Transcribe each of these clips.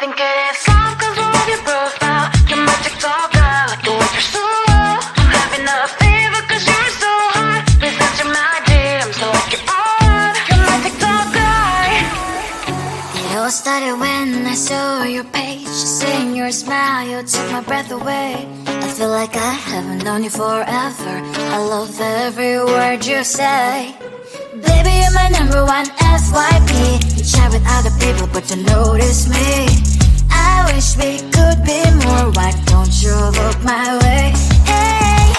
think it is soft cause I love your profile. You're my TikTok girl, like the way you're so low. I'm having a fever cause you're so hot. Please answer my DMs so I can on. You're my TikTok guy. It all started when I saw your page. Seeing your smile, you took my breath away. I feel like I haven't known you forever. I love every word you say. Baby, you're my number one FYP. You chat with other people but you notice me. I wish we could be more. Why don't you look my way? Hey,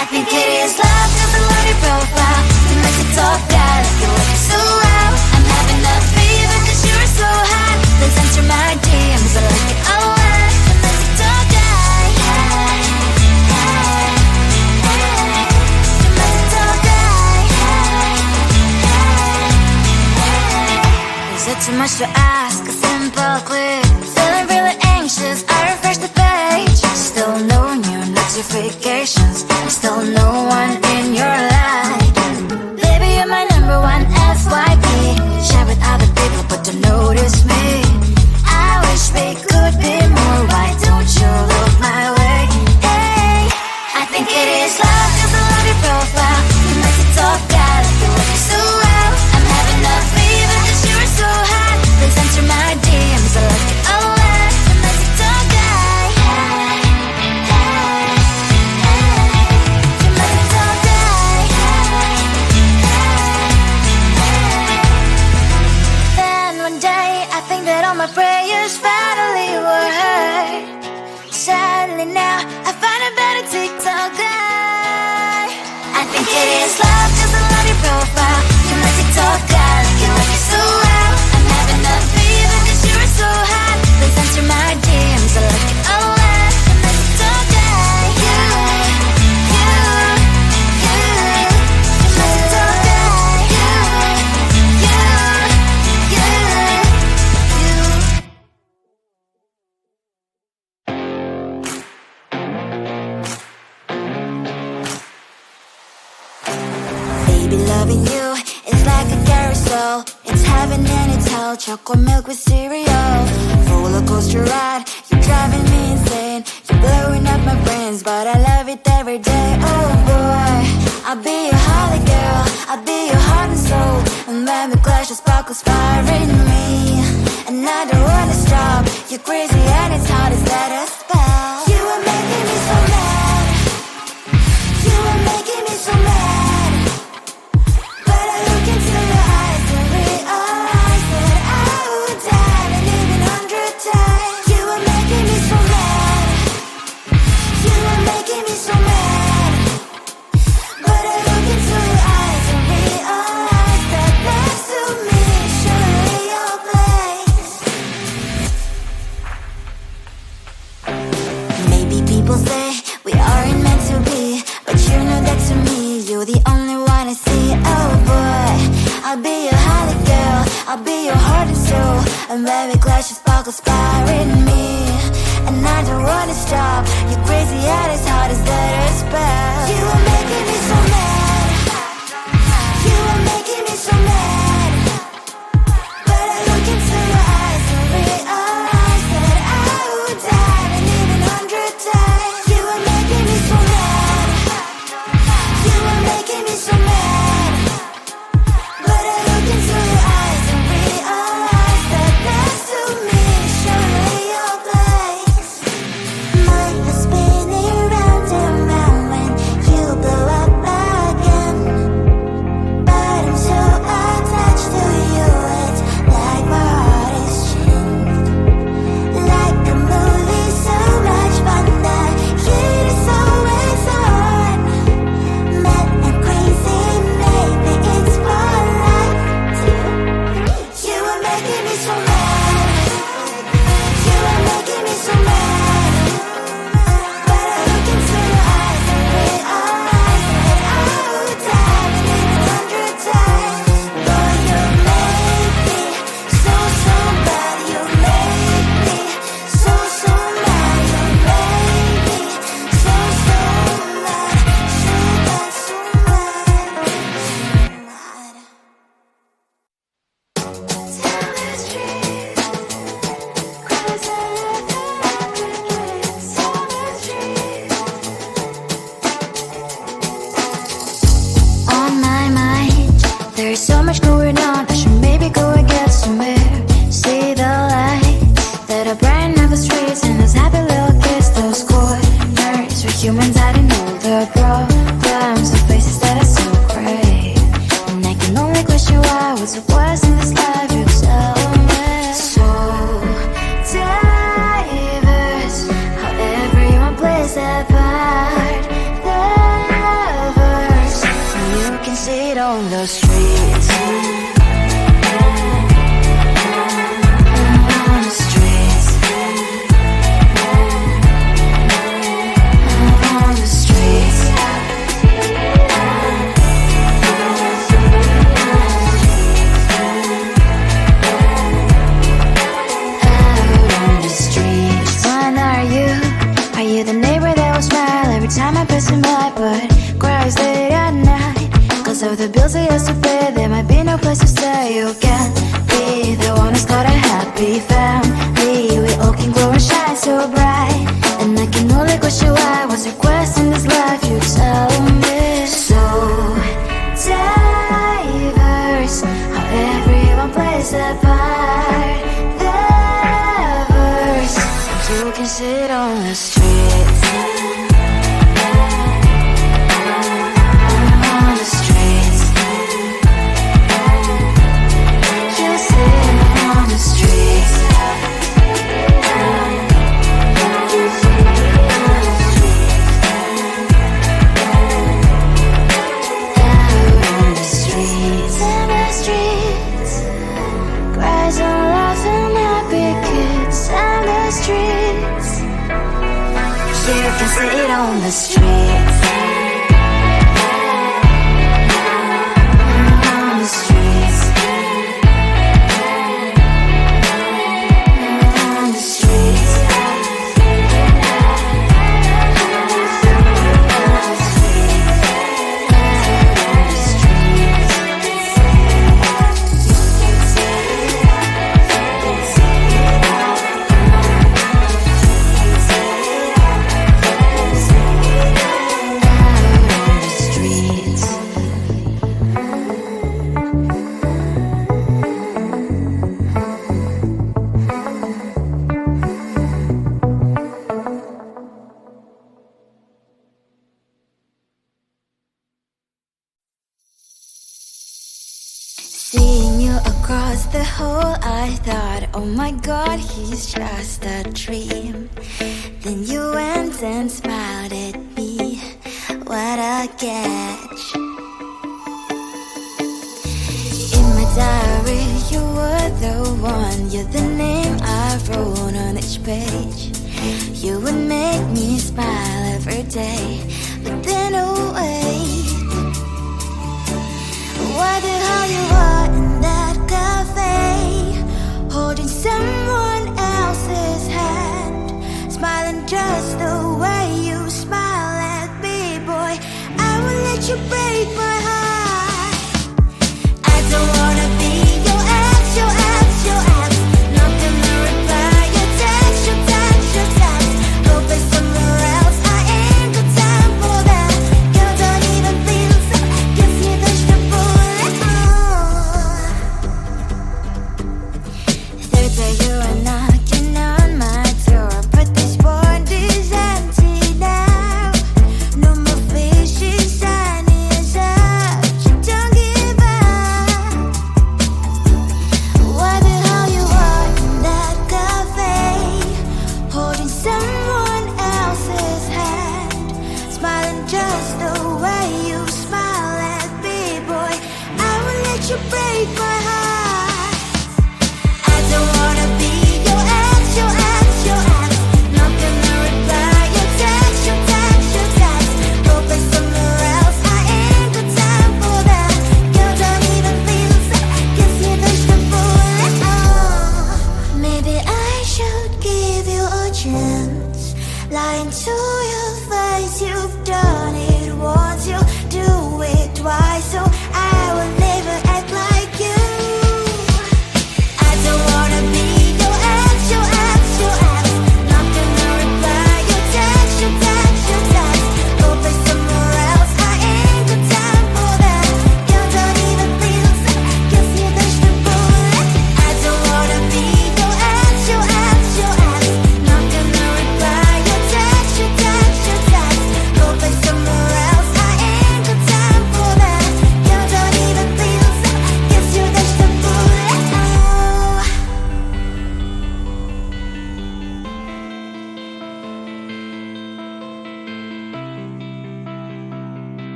I think it is love cause I love your profile. You make it talk guy like you look so well. I'm having a fever cause you're so hot. Please answer my DMs, I like it a lot. You make it talk guy. Hey, hey, hey. You make it talk guy. Is it too much to ask? A simple click. Feeling really anxious, I refresh the page. Still no new notifications. Still no one in your life. Baby, you're my number one FYP. Share with other people but don't notice me. I wish we could be more. Why don't you look my way? Hey, I think it is love cause I love your profile. You make it talk guy like you look so well. I'm having a fever cause you're so hot. Please answer my DMs, I like it a lot. You make it talk guy. Hey, hey, hey. You make it talk guy. Hey, hey, hey. Then one day I think that all my prayers finally were heard. Sadly now I find a better TikTok guy. I think it is love cause I love your profile. You my TikTok guy like you like it so well. I'm having a fever cause you're so hot. Please answer my DMs, I like it a lot. You my TikTok guy. You my TikTok guy. Baby, loving you is like a carousel. It's heaven and it's hell. Chocolate milk with cereal. Roller coaster ride, you're driving me insane. You're blowing up my brains, but I love it every day. Oh boy, I'll be your holly girl. I'll be your heart and soul. And when we clash, the sparkles fire in me. And I don't wanna stop. You're crazy and it's hard as let us spell. You are making me so mad. You are making me so mad. But I look into your eyes and realize that I would die and even 100 times. You are making me so mad. You are making me so mad. But I look into your eyes and realize that next to me should be your place. much going on, I should maybe go and get some air. See the lights that are brighten up the streets, and those happy little kids, those corners where humans hiding all their problems, the faces that are so great. And I can only question why, what's the worst in this life, you tell me. So diverse, how everyone plays their part. Lovers, you can see it on the streets. On the streets. On the streets. Are you the neighbor that will smile every time I pass him by, but cries late at night? Cause of the bills he has to pay, there might be no place to stay. You can be the one who's got a happy family. We all can glow and shine so bright. And I can only question why, what's the quest in this life, you tell me. So diverse, how everyone plays their part. Diverse, you can sit on the streets. On the streets. You sit on the streets. Out on the streets. On the streets. Cries and laughs and happy kids. On the streets. You can see it on the streets. On the streets. On the streets. Seeing you across the hall, I thought, oh my god, he's just a dream. Then you went and smiled at me. What a catch. In my diary, you were the one. You're the name I wrote on each page. You would make me smile every day. But then, oh wait, what the hell you are in that cafe, holding someone else's hand, smiling just the way you smile at me, boy. I will let you break my heart. I don't wanna be your ex, your ex, your ex. Not gonna reply your text, your text, your text. Go play somewhere else, I ain't got time for that. Girl, don't even feel so, kiss me vegetable. Third day you are knocking on my door, but this board is empty now. No more fishes, sun is up. You don't give up. What the hell you are in that cafe, holding someone else's hand, smiling just the way you smile at me, boy. I will let you break my heart. I don't wanna be your ex, your ex, your ex. Not gonna reply your text, your text, your text. Go play somewhere else, I ain't got time for that. Girl, don't even feel so, kiss me vegetable. Maybe I should give you a chance. Lying to your face, you've done it once, you do it twice. So I will never act like you.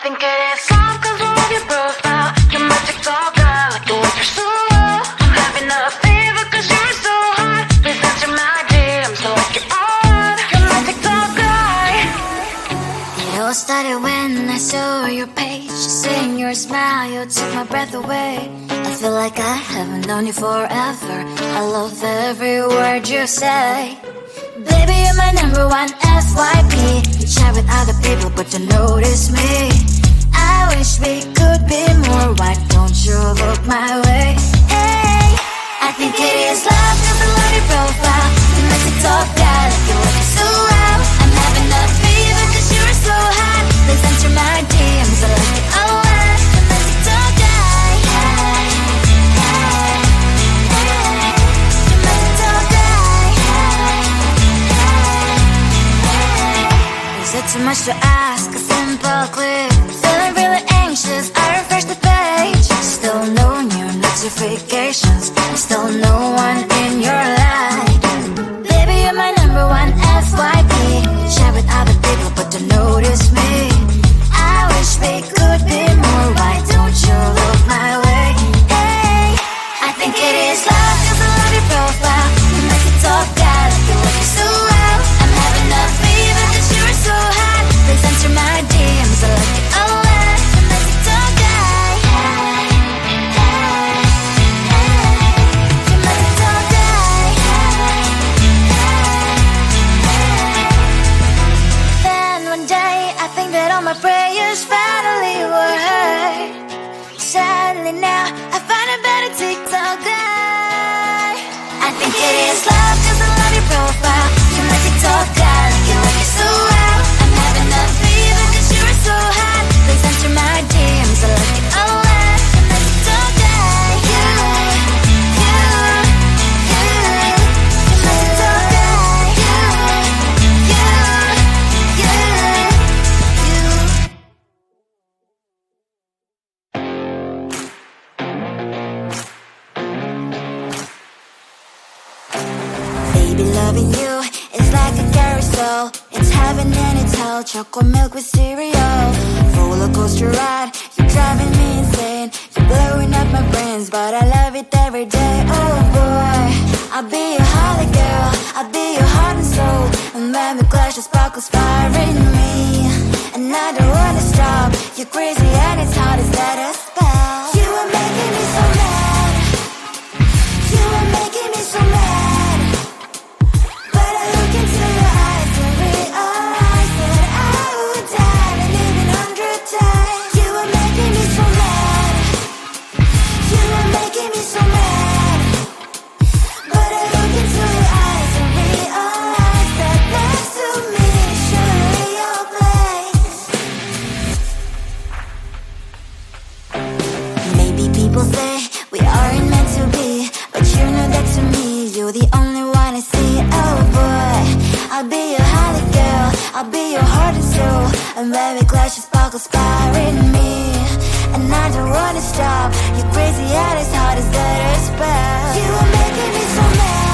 think it is love, cause I love your profile. You're my TikTok girl, like the way you're so low. I'm having a fever cause you're so hot. Please answer my DMs, so like you're on. You're my TikTok guy. It all started when I saw your page. Seeing your smile, you took my breath away. I feel like I haven't known you forever. I love every word you say. Baby, you're my number one FYP. You chat with other people but don't notice me. I wish we could be more. Why don't you look my way? Hey, I think it is love cause I love your profile. You're my TikTok guy, like you're working so well. I'm having a fever cause you're so hot. Please answer my DMs, I like it a lot. You're my TikTok guy. Hey, hey, hey. You're my TikTok guy. Is it too much to ask? A simple click. Feeling really anxious, I refresh the page. Still no new notifications. Still no one in your life. Baby, you're my number one FYP. Share with other people but don't notice me. I wish we could be more. Why don't you look my way? Hey, I think it is love cause I love your profile. You make it talk guy, like you're working so well. I'm having a fever cause you're so hot. Please answer my DMs, I like it a lot. You make it talk guy. Hey, hey, hey. You make it talk guy. Hey, hey, hey. Then one day I think that all my prayers finally were heard. Sadly now I find a better TikTok guy. I think it is love cause I love your profile. You're my TikTok guy, like you're working so well. I'm having a fever cause you're so hot. Please answer my DMs, I like it a lot. You're my TikTok guy. You're my TikTok guy. Baby, loving you is like a carousel. It's heaven and it's hell. Chocolate milk with cereal. Roller coaster ride. You're driving me insane. You're blowing up my brains, but I love it every day. Oh boy, I'll be your holly girl. I'll be your heart and soul. And when we clash, the sparkles fire in me. And I don't wanna stop. You're crazy and it's hard as that a spell. You are making me so mad. You are making me so mad. But I look into your eyes and realize that I would die and even 100 times. You are making me so mad. You are making me so mad. But I look into your eyes and realize that next to me is surely your place. Maybe people say we aren't meant to be, but you know that to me you're the only one I see. Oh boy, I'll be your holly girl. I'll be your heart and soul. And when we clash, the sparkles fire in me. And I don't wanna stop. You're crazy and as hard as that a spell. You are making me so mad.